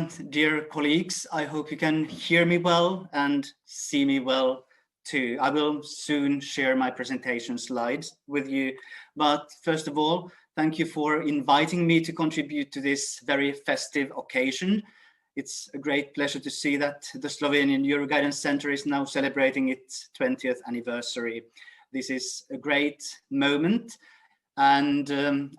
and dear colleagues, I hope you can hear me well and see me well too. I will soon share my presentation slides with you, but first of all, thank you for inviting me to contribute to this very festive occasion. It's a great pleasure to see that the Slovenian Euroguidance Center is now celebrating its 20th anniversary. This is a great moment. And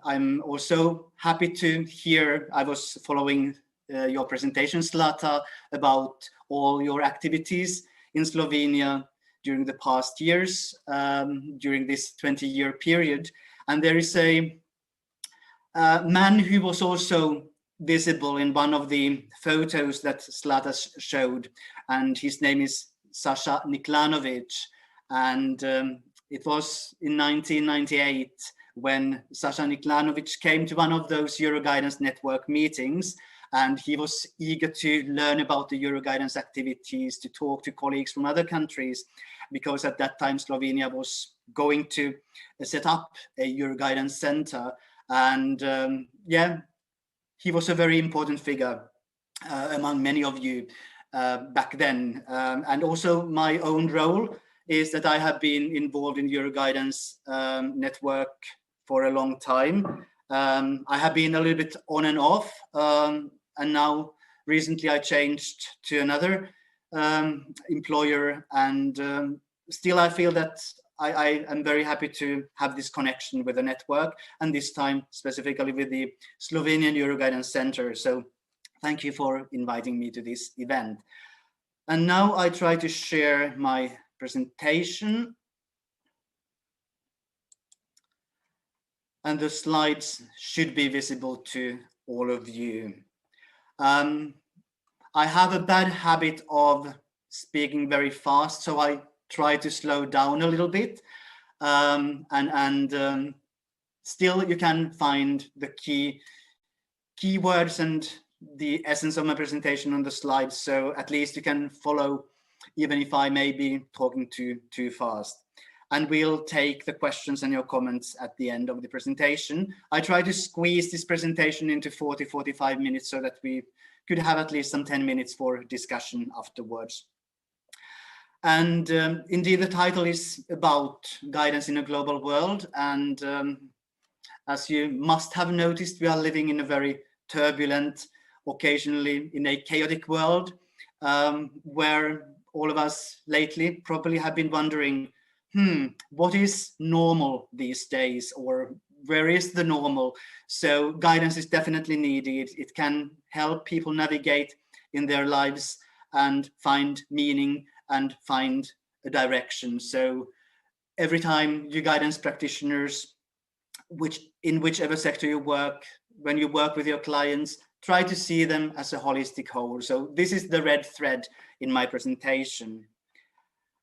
I'm also happy to hear, I was following your presentation, Zlata, about all your activities in Slovenia during the past years, during this 20-year period. And there is a man who was also visible in one of the photos that Zlata showed, and his name is Sasha Niklanovic. And it was in 1998 when Sasha Niklanovic came to one of those Euroguidance network meetings, and he was eager to learn about the Euroguidance activities, to talk to colleagues from other countries, because at that time Slovenia was going to set up a Euroguidance center. And yeah, he was a very important figure among many of you back then. And also my own role is that I have been involved in Euroguidance network for a long time. I have been a little bit on and off, and now recently I changed to another employer, and still I feel that I am very happy to have this connection with the network, and this time specifically with the Slovenian Euroguidance Center. So thank you for inviting me to this event. And now I try to share my presentation. And the slides should be visible to all of you. I have a bad habit of speaking very fast, so I try to slow down a little bit. Still you can find the keywords and the essence of my presentation on the slides, so at least you can follow even if I may be talking too fast. And we'll take the questions and your comments at the end of the presentation. I try to squeeze this presentation into 40-45 minutes so that we could have at least some 10 minutes for discussion afterwards. And indeed, the title is about guidance in a global world. And as you must have noticed, we are living in a very turbulent, occasionally in a chaotic world, where all of us lately probably have been wondering, what is normal these days, or where is the normal? So guidance is definitely needed. It can help people navigate in their lives and find meaning and find a direction. So every time you guidance practitioners, in whichever sector you work, when you work with your clients, try to see them as a holistic whole. So this is the red thread in my presentation.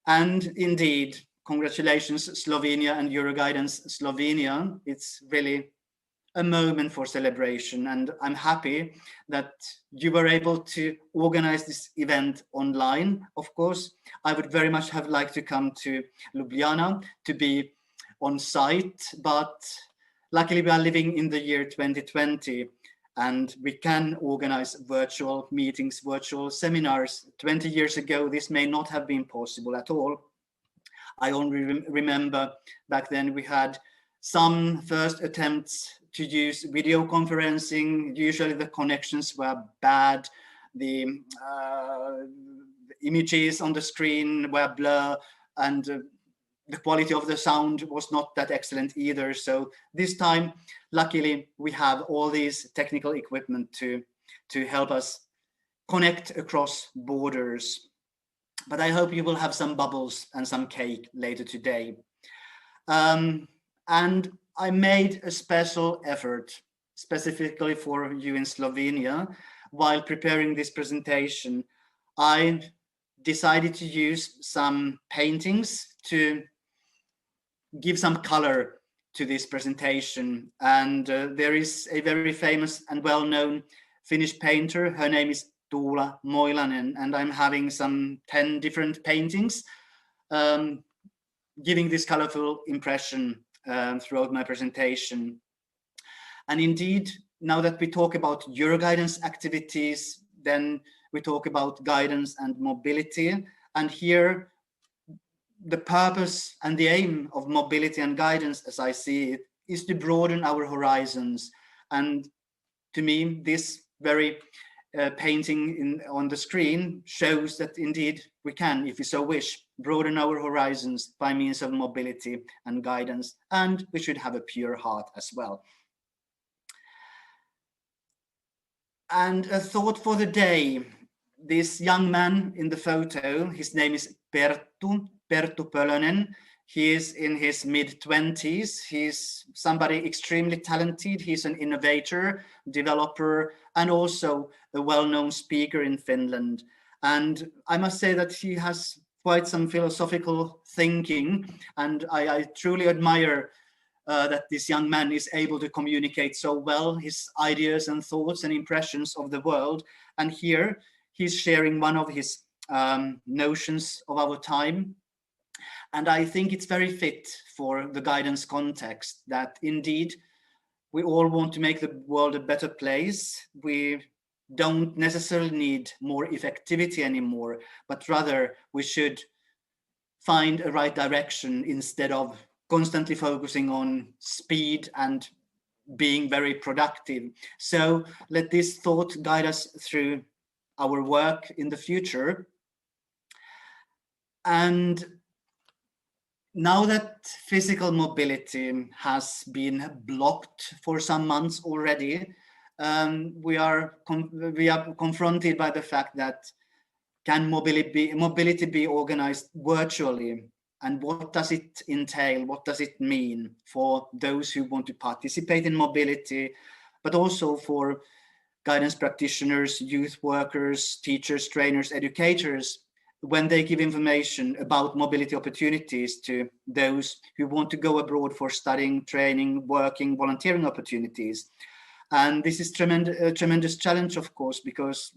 And indeed, congratulations, Slovenia and Euroguidance Slovenia. It's really a moment for celebration, and I'm happy that you were able to organize this event online. Of course, I would very much have liked to come to Ljubljana to be on site, but luckily we are living in the year 2020, and we can organize virtual meetings, virtual seminars. 20 years ago, this may not have been possible at all. I only remember back then we had some first attempts to use video conferencing. Usually the connections were bad. The images on the screen were blur, and the quality of the sound was not that excellent either. So this time, luckily, we have all these technical equipment to help us connect across borders. But I hope you will have some bubbles and some cake later today. And I made a special effort specifically for you in Slovenia. While preparing this presentation, I decided to use some paintings to give some color to this presentation. And there is a very famous and well-known Finnish painter. Her name is Tuula Moilanen, and I'm having some 10 different paintings giving this colorful impression throughout my presentation. And indeed, now that we talk about Euroguidance activities, then we talk about guidance and mobility. And here, the purpose and the aim of mobility and guidance, as I see it, is to broaden our horizons. And to me, this very painting on the screen shows that indeed we can, if we so wish, broaden our horizons by means of mobility and guidance, and we should have a pure heart as well. And a thought for the day. This young man in the photo, his name is Perttu Pölönen. He is in his mid-20s. He's somebody extremely talented. He's an innovator, developer, and also a well-known speaker in Finland. And I must say that he has quite some philosophical thinking, and I truly admire that this young man is able to communicate so well his ideas and thoughts and impressions of the world. And here he's sharing one of his notions of our time. And I think it's very fit for the guidance context, that indeed we all want to make the world a better place. We don't necessarily need more effectivity anymore, but rather we should find a right direction instead of constantly focusing on speed and being very productive. So let this thought guide us through our work in the future. And now that physical mobility has been blocked for some months already, we are confronted by the fact that can mobility be organized virtually? And what does it entail? What does it mean for those who want to participate in mobility, but also for guidance practitioners, youth workers, teachers, trainers, educators, when they give information about mobility opportunities to those who want to go abroad for studying, training, working, volunteering opportunities. And this is a tremendous challenge, of course, because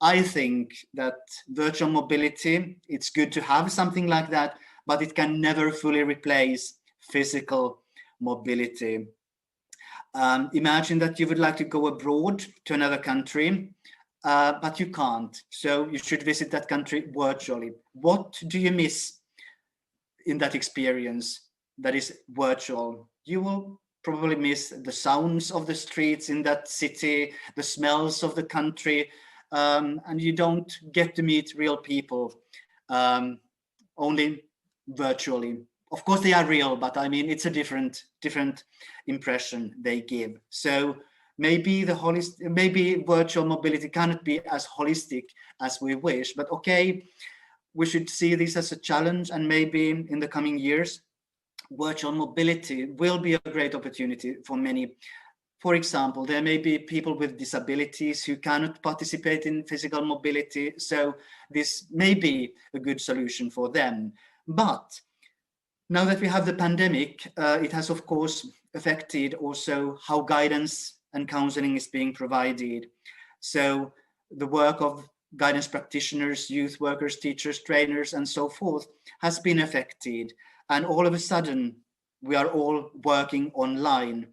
I think that virtual mobility, it's good to have something like that, but it can never fully replace physical mobility. Imagine that you would like to go abroad to another country, but you can't. So you should visit that country virtually. What do you miss in that experience that is virtual? You will probably miss the sounds of the streets in that city, the smells of the country, and you don't get to meet real people, only virtually. Of course they are real, but I mean, it's a different impression they give. So maybe maybe virtual mobility cannot be as holistic as we wish, but okay, we should see this as a challenge, and maybe in the coming years, virtual mobility will be a great opportunity for many. For example, there may be people with disabilities who cannot participate in physical mobility, so this may be a good solution for them. But now that we have the pandemic, it has, of course, affected also how guidance and counseling is being provided. So the work of guidance practitioners, youth workers, teachers, trainers, and so forth has been affected. And all of a sudden, we are all working online.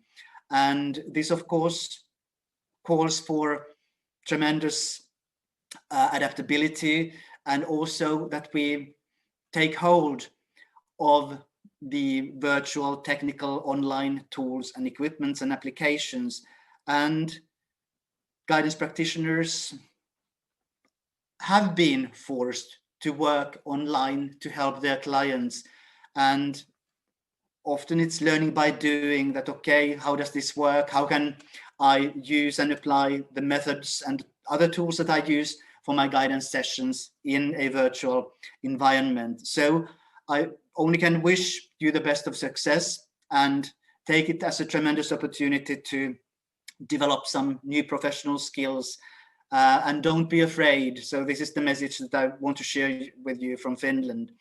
And this, of course, calls for tremendous adaptability, and also that we take hold of the virtual technical online tools and equipments and applications. And guidance practitioners have been forced to work online to help their clients. And often it's learning by doing, that, okay, how does this work? How can I use and apply the methods and other tools that I use for my guidance sessions in a virtual environment? So I only can wish you the best of success, and take it as a tremendous opportunity to develop some new professional skills, and don't be afraid. So this is the message that I want to share with you from Finland.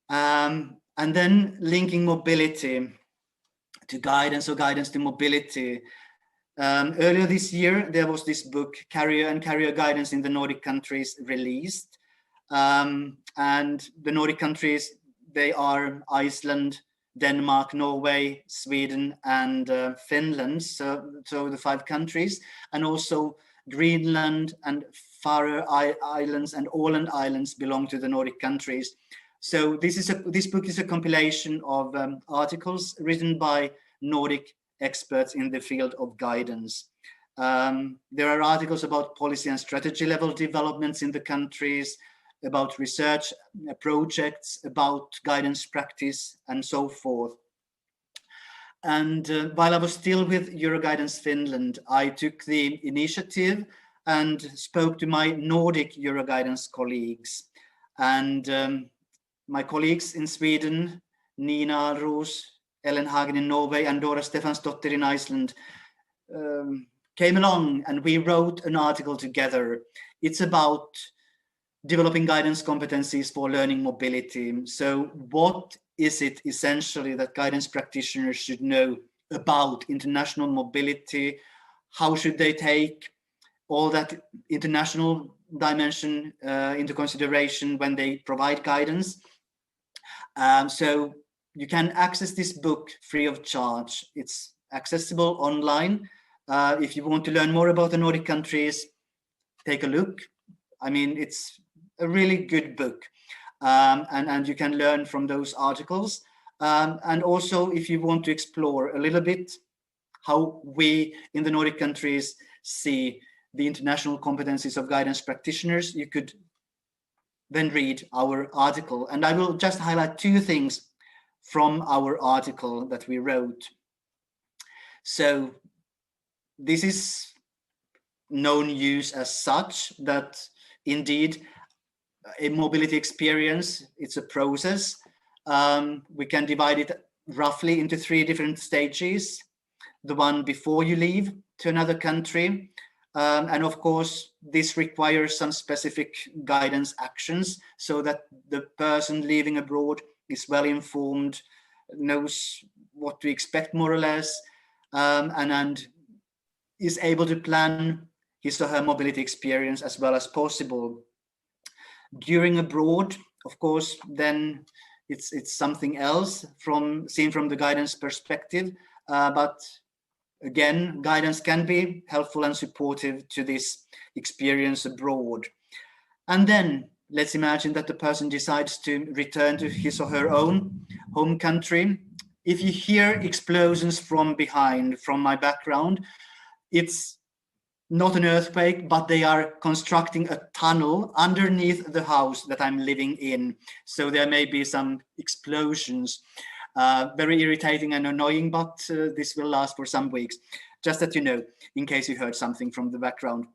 And then linking mobility to guidance, or guidance to mobility. Earlier this year, there was this book, Career and Career Guidance in the Nordic Countries, released. And the Nordic countries, they are Iceland, Denmark, Norway, Sweden, and Finland. So the 5 countries. And also Greenland and Faroe Islands and Åland Islands belong to the Nordic countries. So this book is a compilation of articles written by Nordic experts in the field of guidance. There are articles about policy and strategy level developments in the countries, about research projects, about guidance practice, and so forth. And while I was still with Euroguidance Finland, I took the initiative and spoke to my Nordic Euroguidance colleagues. And my colleagues in Sweden, Nina Roos, Ellen Hagen in Norway, and Dora Stefansdottir in Iceland, came along, and we wrote an article together. It's about developing guidance competencies for learning mobility. So what is it essentially that guidance practitioners should know about international mobility? How should they take all that international dimension into consideration when they provide guidance? So you can access this book free of charge. It's accessible online. If you want to learn more about the Nordic countries, take a look. I mean, it's a really good book, and you can learn from those articles. And also, if you want to explore a little bit how we in the Nordic countries see the international competencies of guidance practitioners, you could then read our article. And I will just highlight two things from our article that we wrote. So this is no news as such, that indeed a mobility experience, it's a process. We can divide it roughly into three different stages. The one before you leave to another country. And of course, this requires some specific guidance actions so that the person leaving abroad is well informed, knows what to expect more or less, and is able to plan his or her mobility experience as well as possible. During abroad, of course, then it's something else seen from the guidance perspective, but again, guidance can be helpful and supportive to this experience abroad. And then let's imagine that the person decides to return to his or her own home country. If you hear explosions from behind, from my background, it's not an earthquake, but they are constructing a tunnel underneath the house that I'm living in. So there may be some explosions. Very irritating and annoying, but this will last for some weeks. Just that you know, in case you heard something from the background.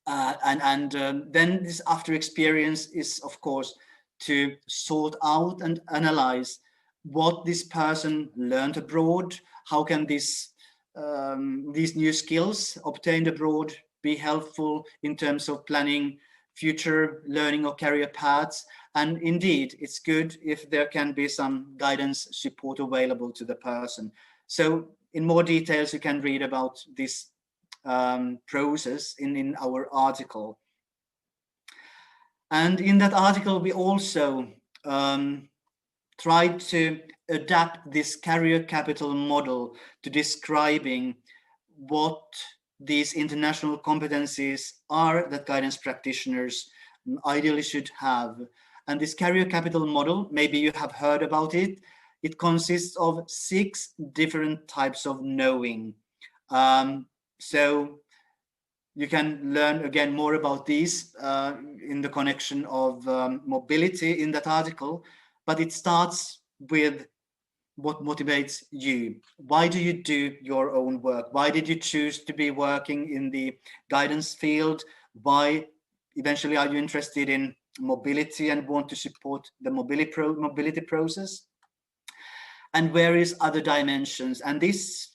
Then this after experience is, of course, to sort out and analyze what this person learned abroad. How can these new skills obtained abroad be helpful in terms of planning future learning or career paths? And indeed, it's good if there can be some guidance support available to the person. So in more details, you can read about this process in our article. And in that article, we also tried to adapt this career capital model to describing what these international competencies are that guidance practitioners ideally should have. And this career capital model, maybe you have heard about it, it consists of 6 different types of knowing. So you can learn again more about these in the connection of mobility in that article, but it starts with what motivates you. Why do you do your own work? Why did you choose to be working in the guidance field? Why eventually are you interested in mobility and want to support the mobility process? And various other dimensions. And this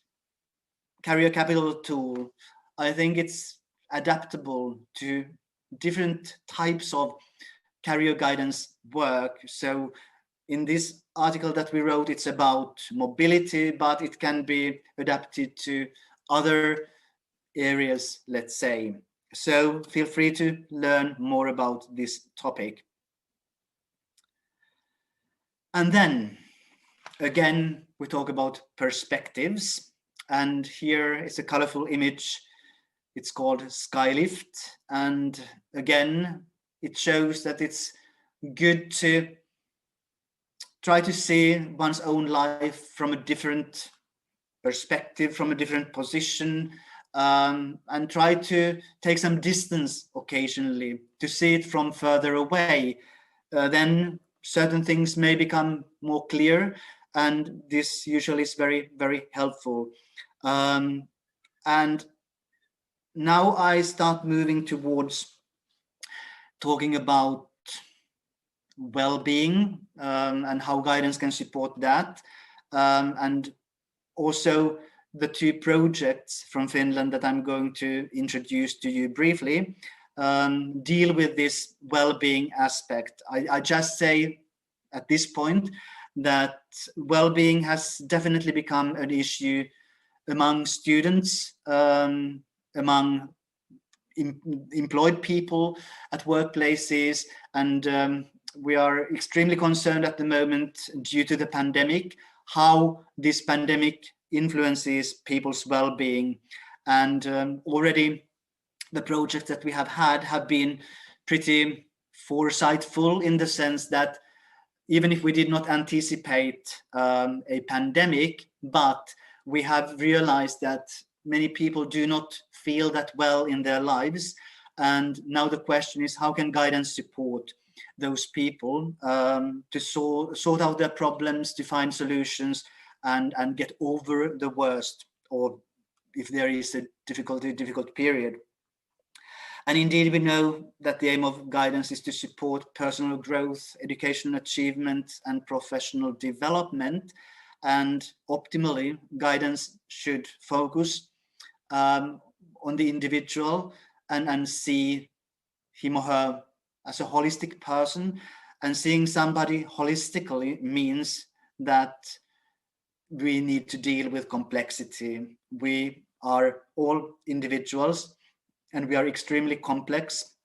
career capital tool, I think it's adaptable to different types of career guidance work. So in this article that we wrote, it's about mobility, but it can be adapted to other areas, let's say. So feel free to learn more about this topic. And then, again, we talk about perspectives. And here is a colorful image It's called Skylift. And again, it shows that it's good to try to see one's own life from a different perspective, from a different position, and try to take some distance occasionally to see it from further away. Then certain things may become more clear, and this usually is very, very helpful. And now I start moving towards talking about well-being, and how guidance can support that, and also the two projects from Finland that I'm going to introduce to you briefly deal with this well-being aspect. I just say at this point that well-being has definitely become an issue among students, among employed people at workplaces, and we are extremely concerned at the moment due to the pandemic, how this pandemic influences people's well-being. And already the projects that we have had have been pretty foresightful, in the sense that even if we did not anticipate a pandemic, but we have realized that many people do not feel that well in their lives. And now the question is, how can guidance support those people to sort out their problems, to find solutions, and get over the worst, or if there is a difficult period. And indeed, we know that the aim of guidance is to support personal growth, educational achievement, and professional development. And optimally, guidance should focus on the individual and see him or her as a holistic person. And seeing somebody holistically means that we need to deal with complexity. We are all individuals, and we are extremely complex,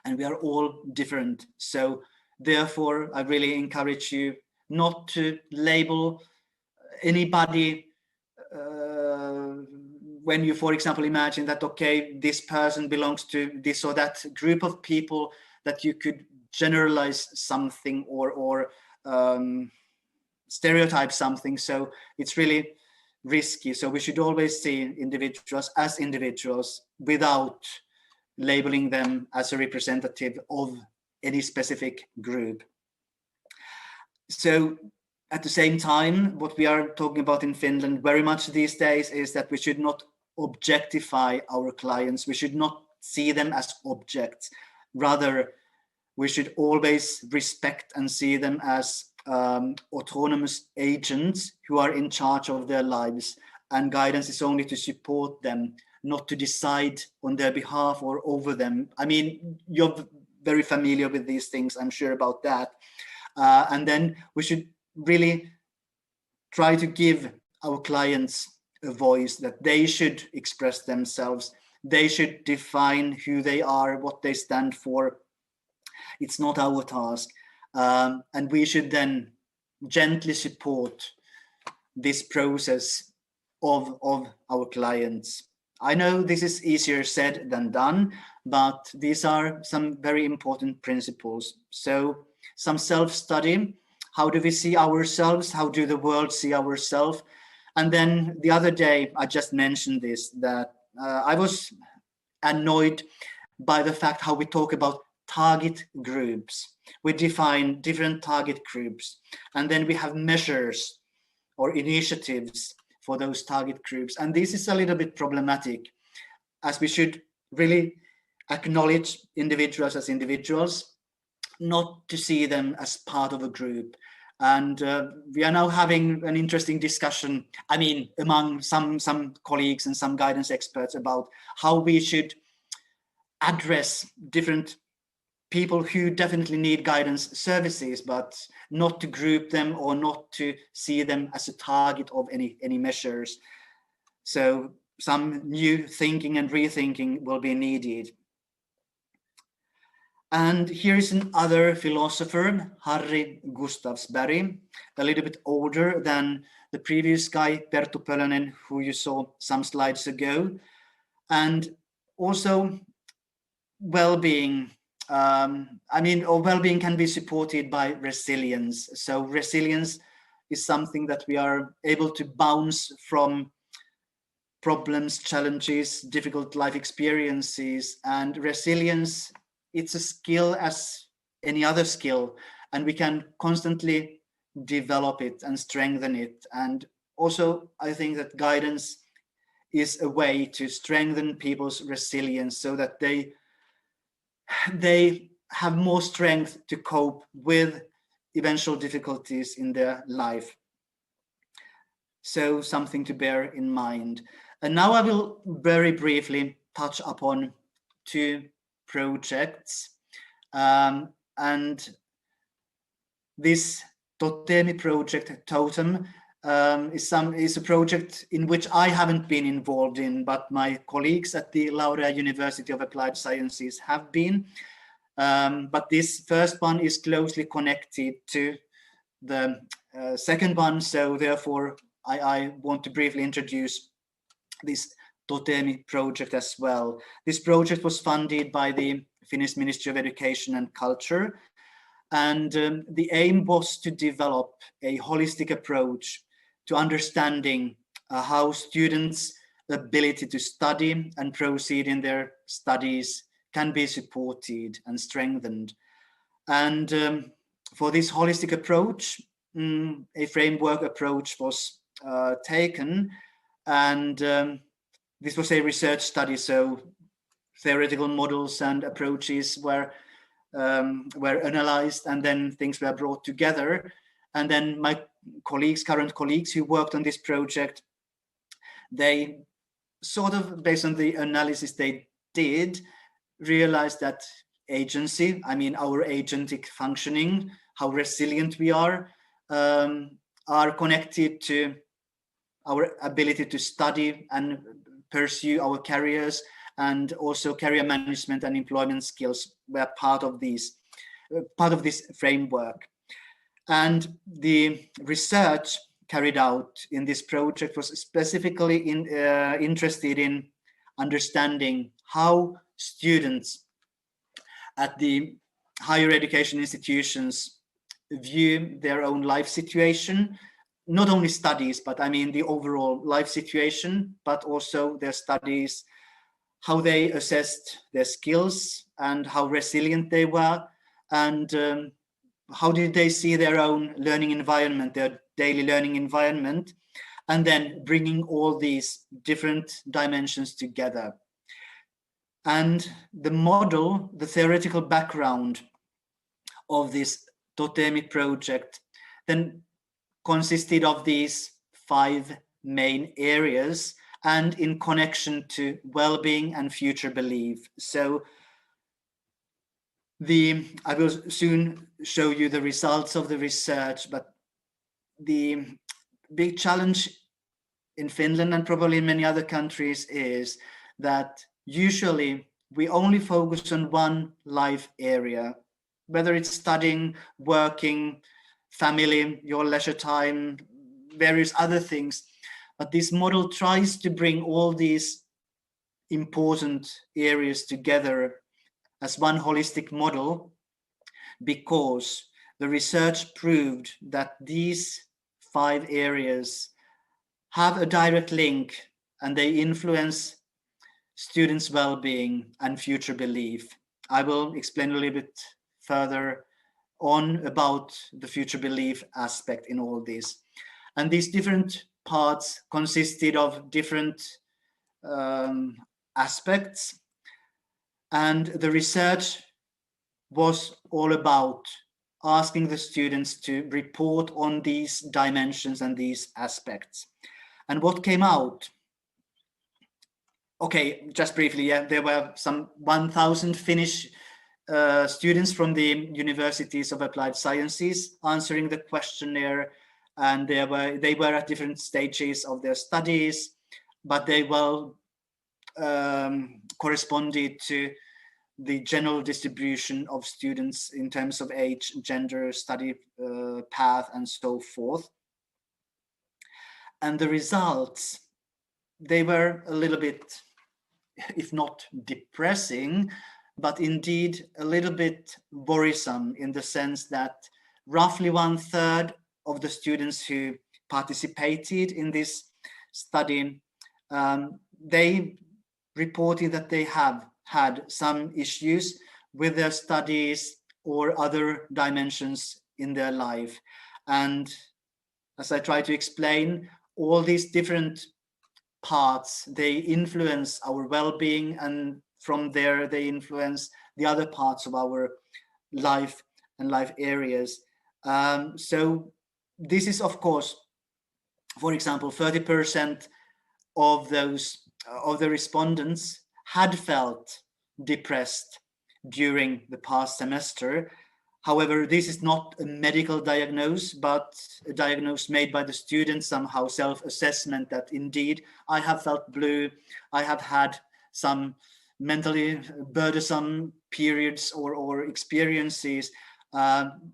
and we are all different. So therefore, I really encourage you not to label anybody when you, for example, imagine that, okay, this person belongs to this or that group of people, that you could generalize something or stereotype something. So it's really risky. So we should always see individuals as individuals without labeling them as a representative of any specific group. So at the same time, what we are talking about in Finland very much these days is that we should not objectify our clients. We should not see them as objects. Rather, we should always respect and see them as autonomous agents who are in charge of their lives, and guidance is only to support them, not to decide on their behalf or over them. I mean, you're very familiar with these things, I'm sure about that. And then we should really try to give our clients a voice, that they should express themselves, they should define who they are, what they stand for. It's not our task. And we should then gently support this process of our clients. I know this is easier said than done, but these are some very important principles. So some self-study. How do we see ourselves? How do the world see ourselves? And then the other day, I just mentioned this, that I was annoyed by the fact how we talk about target groups. We define different target groups, and then we have measures or initiatives for those target groups. And this is a little bit problematic, as we should really acknowledge individuals as individuals, not to see them as part of a group. And we are now having an interesting discussion, I mean, among some colleagues and some guidance experts, about how we should address different people who definitely need guidance services, but not to group them or not to see them as a target of any measures. So some new thinking and rethinking will be needed. And here is another philosopher, Harry Gustavsberg, a little bit older than the previous guy, Perttu Pölönen, who you saw some slides ago. And also well-being. Or well-being can be supported by resilience. So resilience is something that we are able to bounce from problems, challenges, difficult life experiences. And resilience, it's a skill as any other skill, and we can constantly develop it and strengthen it. And also, I think that guidance is a way to strengthen people's resilience so that they have more strength to cope with eventual difficulties in their life. So something to bear in mind. And now I will very briefly touch upon 2 projects. And this Totemi project, Totem, is a project in which I haven't been involved in, but my colleagues at the Laurea University of Applied Sciences have been. But this first one is closely connected to the second one, so therefore I want to briefly introduce this Totemi project as well. This project was funded by the Finnish Ministry of Education and Culture, and the aim was to develop a holistic approach to understanding how students' ability to study and proceed in their studies can be supported and strengthened. And for this holistic approach, a framework approach was taken, and this was a research study, so theoretical models and approaches were analyzed, and then things were brought together. And then my current colleagues who worked on this project, they sort of, based on the analysis they did, realized that agency, our agentic functioning, how resilient we are connected to our ability to study and pursue our careers, and also career management and employment skills were part of this framework. And the research carried out in this project was specifically interested in understanding how students at the higher education institutions view their own life situation, not only studies, but the overall life situation, but also their studies, how they assessed their skills and how resilient they were, and how did they see their own learning environment, their daily learning environment, and then bringing all these different dimensions together. And the model, the theoretical background of this Totemi project then consisted of these 5 main areas, and in connection to well-being and future belief. So I will soon show you the results of the research, but the big challenge in Finland and probably in many other countries is that usually we only focus on one life area, whether it's studying, working, family, your leisure time, various other things. But this model tries to bring all these important areas together as one holistic model, because the research proved that these 5 areas have a direct link, and they influence students' well-being and future belief. I will explain a little bit further on about the future belief aspect in all this. And these different parts consisted of different aspects, and the research was all about asking the students to report on these dimensions and these aspects. And what came out? Okay, just briefly, there were some 1,000 Finnish students from the Universities of Applied Sciences answering the questionnaire, and they were at different stages of their studies, but they well corresponded to the general distribution of students in terms of age, gender, study path, and so forth. And the results, they were a little bit if not depressing, but indeed a little bit worrisome, in the sense that roughly 1/3 of the students who participated in this study, they reported that they have had some issues with their studies or other dimensions in their life. And as I try to explain, all these different parts, they influence our well-being, and from there they influence the other parts of our life and life areas. So this is, of course, for example, 30% of the respondents had felt depressed during the past semester. However, this is not a medical diagnosis, but a diagnosis made by the student, somehow self-assessment that indeed I have felt blue, I have had some mentally burdensome periods or experiences. And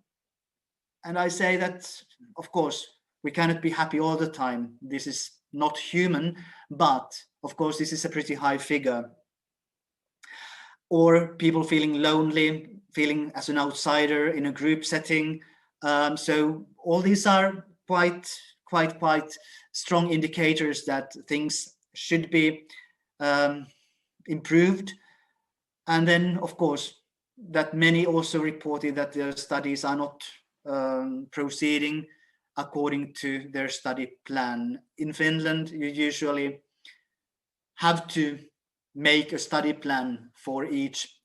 I say that, of course, we cannot be happy all the time. This is not human, but of course, this is a pretty high figure. Or people feeling lonely, feeling as an outsider in a group setting. So all these are quite strong indicators that things should be improved. And then, of course, that many also reported that their studies are not proceeding according to their study plan. In Finland, you usually have to make a study plan for each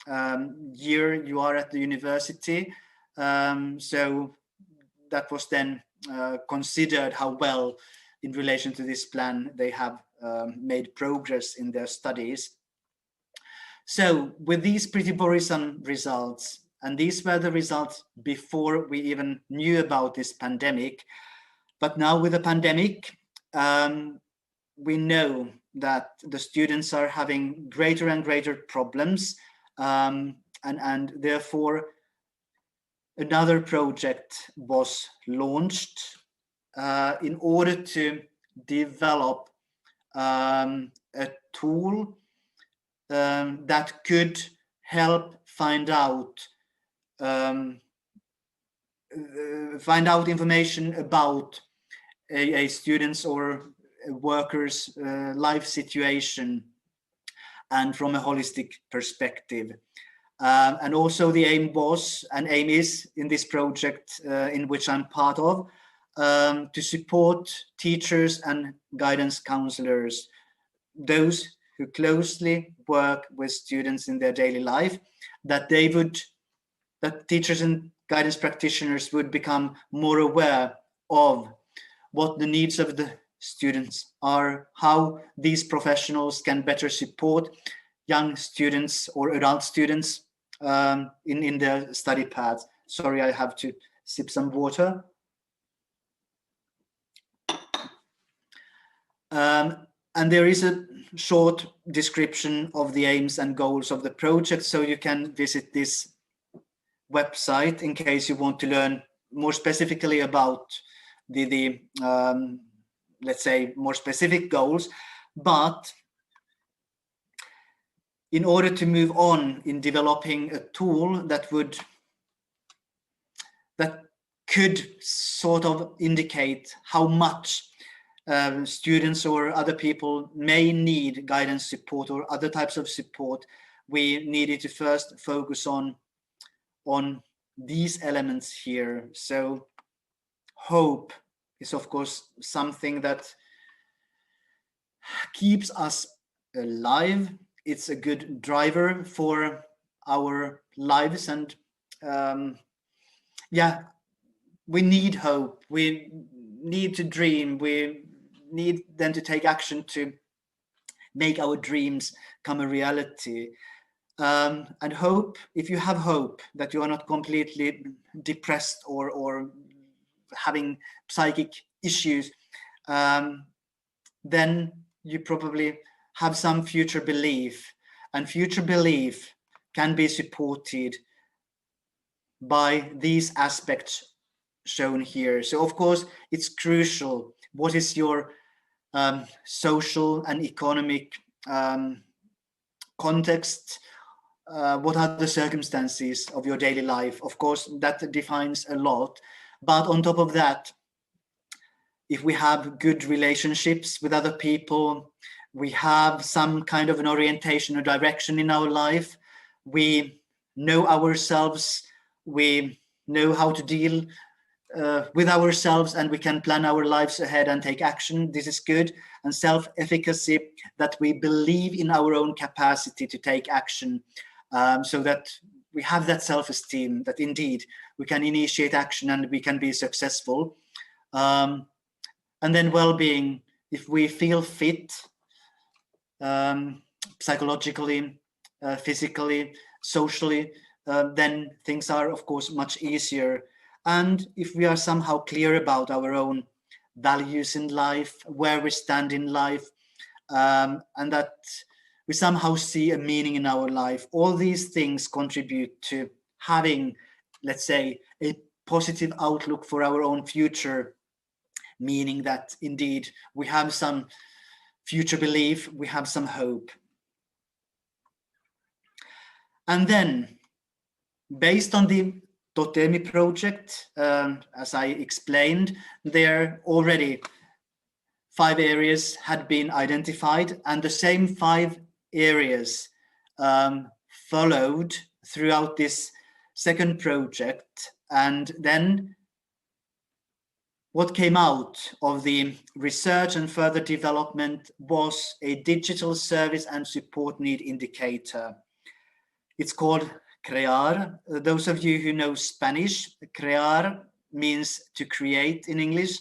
year you are at the university. So that was then considered how well, in relation to this plan, they have made progress in their studies. So with these pretty worrisome results, and these were the results before we even knew about this pandemic, but now with the pandemic, we know that the students are having greater and greater problems, and therefore another project was launched in order to develop a tool that could help find out information about a student's or a worker's life situation, and from a holistic perspective. And also the aim was, and aim is, in this project in which I'm part of, to support teachers and guidance counselors, those who closely work with students in their daily life, that teachers and guidance practitioners would become more aware of what the needs of the students are, how these professionals can better support young students or adult students in their study paths. Sorry, I have to sip some water. And there is a short description of the aims and goals of the project, so you can visit this website in case you want to learn more specifically about the let's say, more specific goals. But in order to move on in developing a tool that could sort of indicate how much students or other people may need guidance support or other types of support, we needed to first focus on these elements here. So hope is, of course, something that keeps us alive. It's a good driver for our lives, and we need hope. We need to dream. We need then to take action to make our dreams come a reality. And hope, if you have hope that you are not completely depressed or having psychic issues, then you probably have some future belief, and future belief can be supported by these aspects shown here. So of course, it's crucial. What is your social and economic context, what are the circumstances of your daily life. Of course, that defines a lot. But on top of that, if we have good relationships with other people, we have some kind of an orientation or direction in our life, we know ourselves, we know how to deal with ourselves, and we can plan our lives ahead and take action. This is good. And self-efficacy, that we believe in our own capacity to take action, so that we have that self-esteem that indeed we can initiate action and we can be successful. And then well-being, if we feel fit, psychologically, physically, socially, then things are, of course, much easier. And if we are somehow clear about our own values in life, where we stand in life, and that we somehow see a meaning in our life, all these things contribute to having, let's say, a positive outlook for our own future, meaning that indeed we have some future belief, we have some hope. And then, based on the Totemi project, as I explained, there already 5 areas had been identified, and the same 5 areas followed throughout this second project. And then what came out of the research and further development was a digital service and support need indicator. It's called CREAR. Those of you who know Spanish, CREAR means to create in English,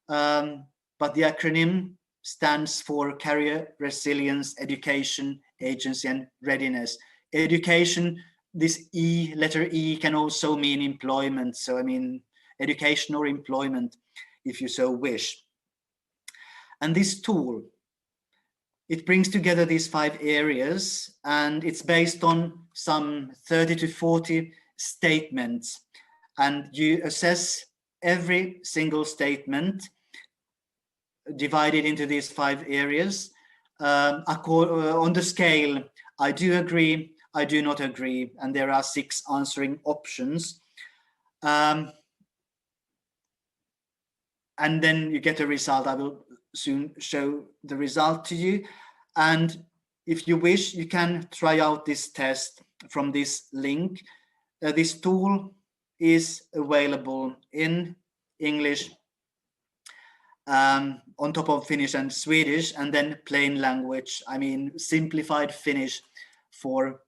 but the acronym stands for Career Resilience, Education, Agency and Readiness. Education, this E, letter E, can also mean employment. So I mean education or employment, if you so wish. And this tool, it brings together these 5 areas, and it's based on some 30 to 40 statements. And you assess every single statement divided into these 5 areas on the scale, I do agree, I do not agree, and there are 6 answering options. And then you get a result. I will soon show the result to you. And if you wish, you can try out this test from this link. This tool is available in English, on top of Finnish and Swedish, and then plain language, I mean simplified Finnish for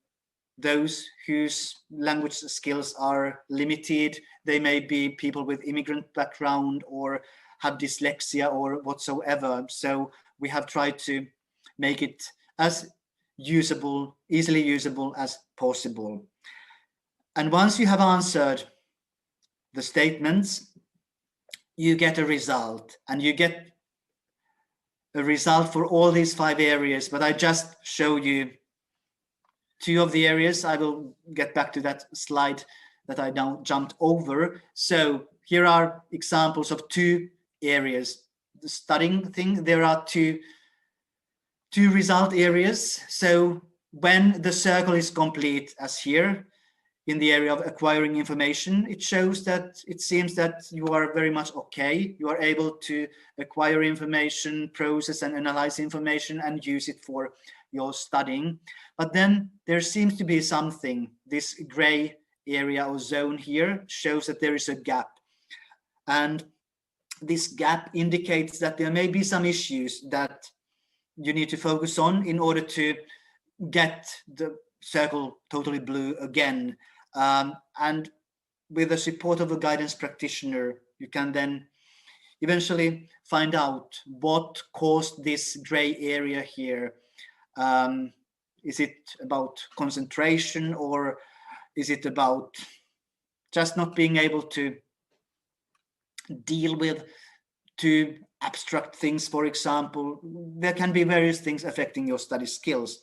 those whose language skills are limited. They may be people with immigrant background or have dyslexia or whatsoever. So we have tried to make it as usable, easily usable as possible. And once you have answered the statements, you get a result, and you get a result for all these 5 areas. But I just show you 2 of the areas. I will get back to that slide that I now jumped over. So here are examples of 2 areas. The studying thing, there are two result areas. So when the circle is complete, as here in the area of acquiring information, it shows that it seems that you are very much okay. You are able to acquire information, process and analyze information, and use it for your studying. But then there seems to be something. This gray area or zone here shows that there is a gap. And this gap indicates that there may be some issues that you need to focus on in order to get the circle totally blue again. And with the support of a guidance practitioner, you can then eventually find out what caused this gray area here. Is it about concentration, or is it about just not being able to deal with too abstract things, for example? There can be various things affecting your study skills.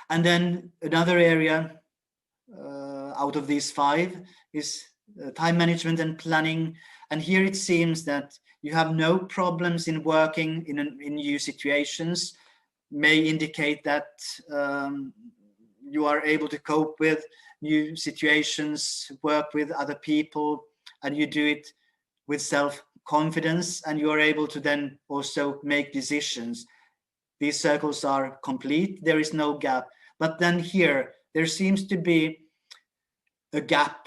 And then another area out of these 5 is time management and planning. And here it seems that you have no problems in working in new situations. may indicate that you are able to cope with new situations, work with other people, and you do it with self-confidence, and you are able to then also make decisions. These circles are complete, there is no gap. But then here, there seems to be a gap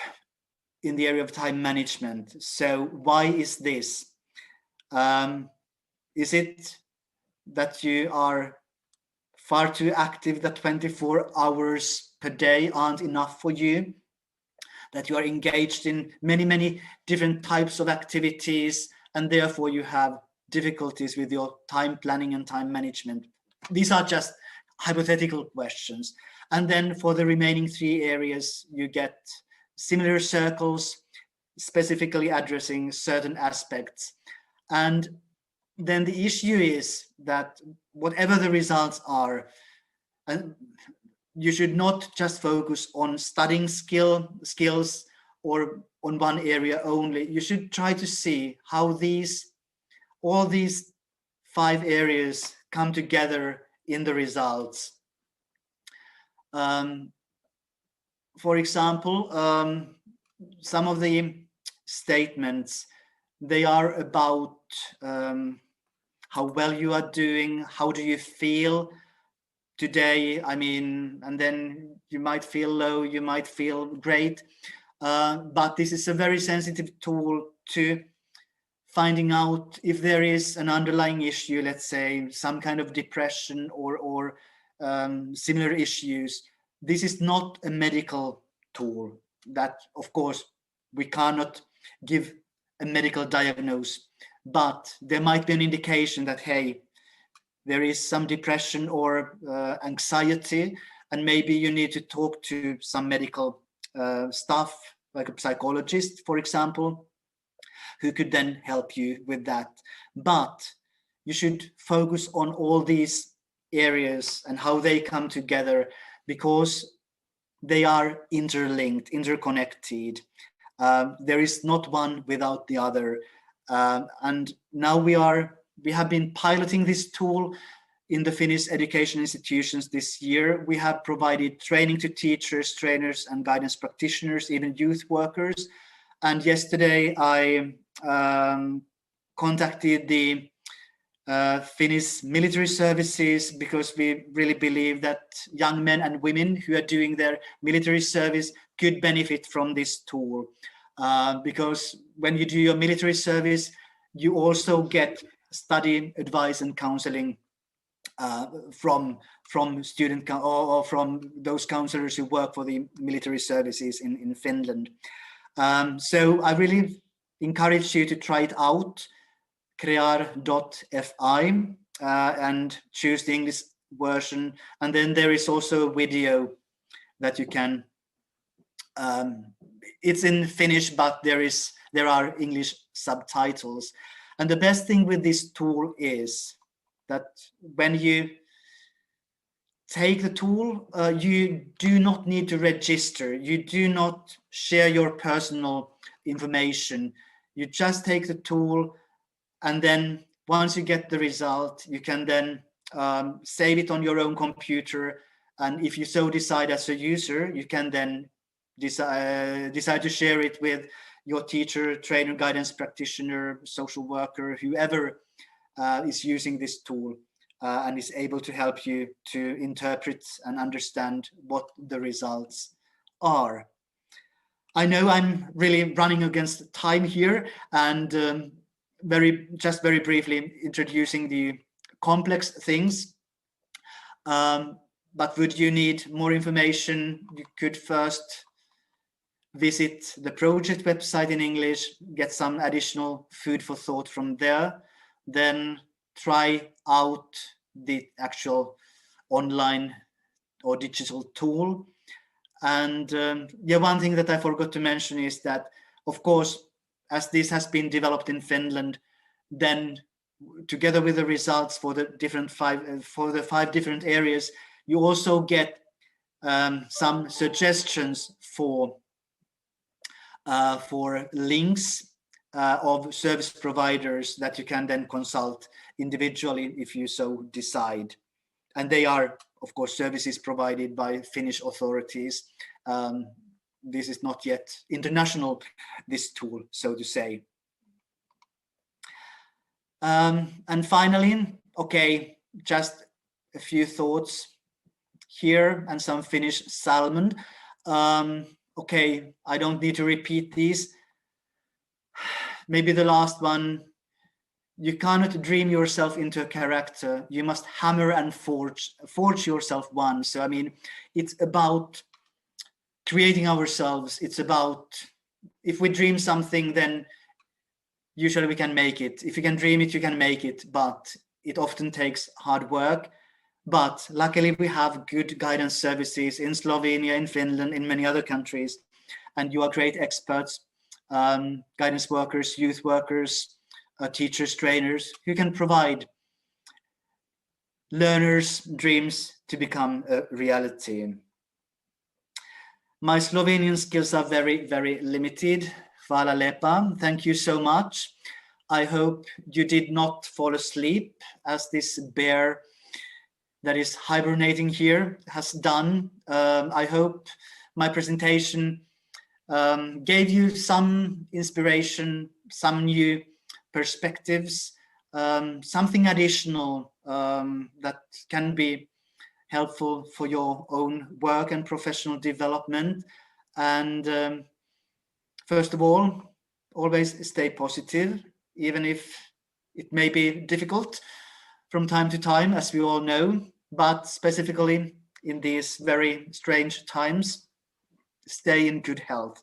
in the area of time management. So why is this? Is it that you are far too active, that 24 hours per day aren't enough for you, that you are engaged in many different types of activities, and therefore you have difficulties with your time planning and time management? These are just hypothetical questions. And then for the remaining 3 areas, you get similar circles specifically addressing certain aspects. And then the issue is that whatever the results are, you should not just focus on studying skills or on one area only. You should try to see how all these 5 areas come together in the results. For example, some of the statements, they are about how well you are doing, how do you feel today, I mean, and then you might feel low, you might feel great, but this is a very sensitive tool to finding out if there is an underlying issue, let's say some kind of depression or similar issues. This is not a medical tool that, of course, we cannot give a medical diagnosis, but there might be an indication that, hey, there is some depression or anxiety, and maybe you need to talk to some medical staff, like a psychologist, for example, who could then help you with that. But you should focus on all these areas and how they come together, because they are interlinked, interconnected. There is not one without the other. And now we have been piloting this tool in the Finnish education institutions this year. We have provided training to teachers, trainers, and guidance practitioners, even youth workers. And yesterday I contacted the Finnish military services, because we really believe that young men and women who are doing their military service could benefit from this tool. Because when you do your military service, you also get study advice and counseling from student or from those counselors who work for the military services in Finland. So I really encourage you to try it out, crear.fi, and choose the English version. And then there is also a video that you can, it's in Finnish, but there are English subtitles. And the best thing with this tool is that when you take the tool, you do not need to register. You do not share your personal information. You just take the tool, and then once you get the result, you can then save it on your own computer. And if you so decide as a user, you can then decide to share it with your teacher, trainer, guidance practitioner, social worker, whoever is using this tool and is able to help you to interpret and understand what the results are. I know I'm really running against time here, and very briefly introducing the complex things. But would you need more information, you could first visit the project website in English, get some additional food for thought from there, then try out the actual online or digital tool. And one thing that I forgot to mention is that, of course, as this has been developed in Finland, then together with the results for the five different areas, you also get some suggestions for links of service providers that you can then consult individually if you so decide. and they are, of course, services provided by Finnish authorities. This is not yet international, this tool, so to say. And finally, okay, just a few thoughts here and some Finnish salmon. Okay, I don't need to repeat these. Maybe the last one, you cannot dream yourself into a character. You must hammer and forge yourself one. So, I mean, it's about creating ourselves. It's about, if we dream something, then usually we can make it. If you can dream it, you can make it, but it often takes hard work. But luckily we have good guidance services in Slovenia, in Finland, in many other countries, and you are great experts, guidance workers, youth workers, teachers, trainers, who can provide learners' dreams to become a reality. My Slovenian skills are very, very limited. Hvala lepa. Thank you so much. I hope you did not fall asleep as this bear that is hibernating here has done. I hope my presentation gave you some inspiration, some new perspectives, something additional that can be helpful for your own work and professional development. And first of all, always stay positive, even if it may be difficult from time to time, as we all know, but specifically in these very strange times, stay in good health.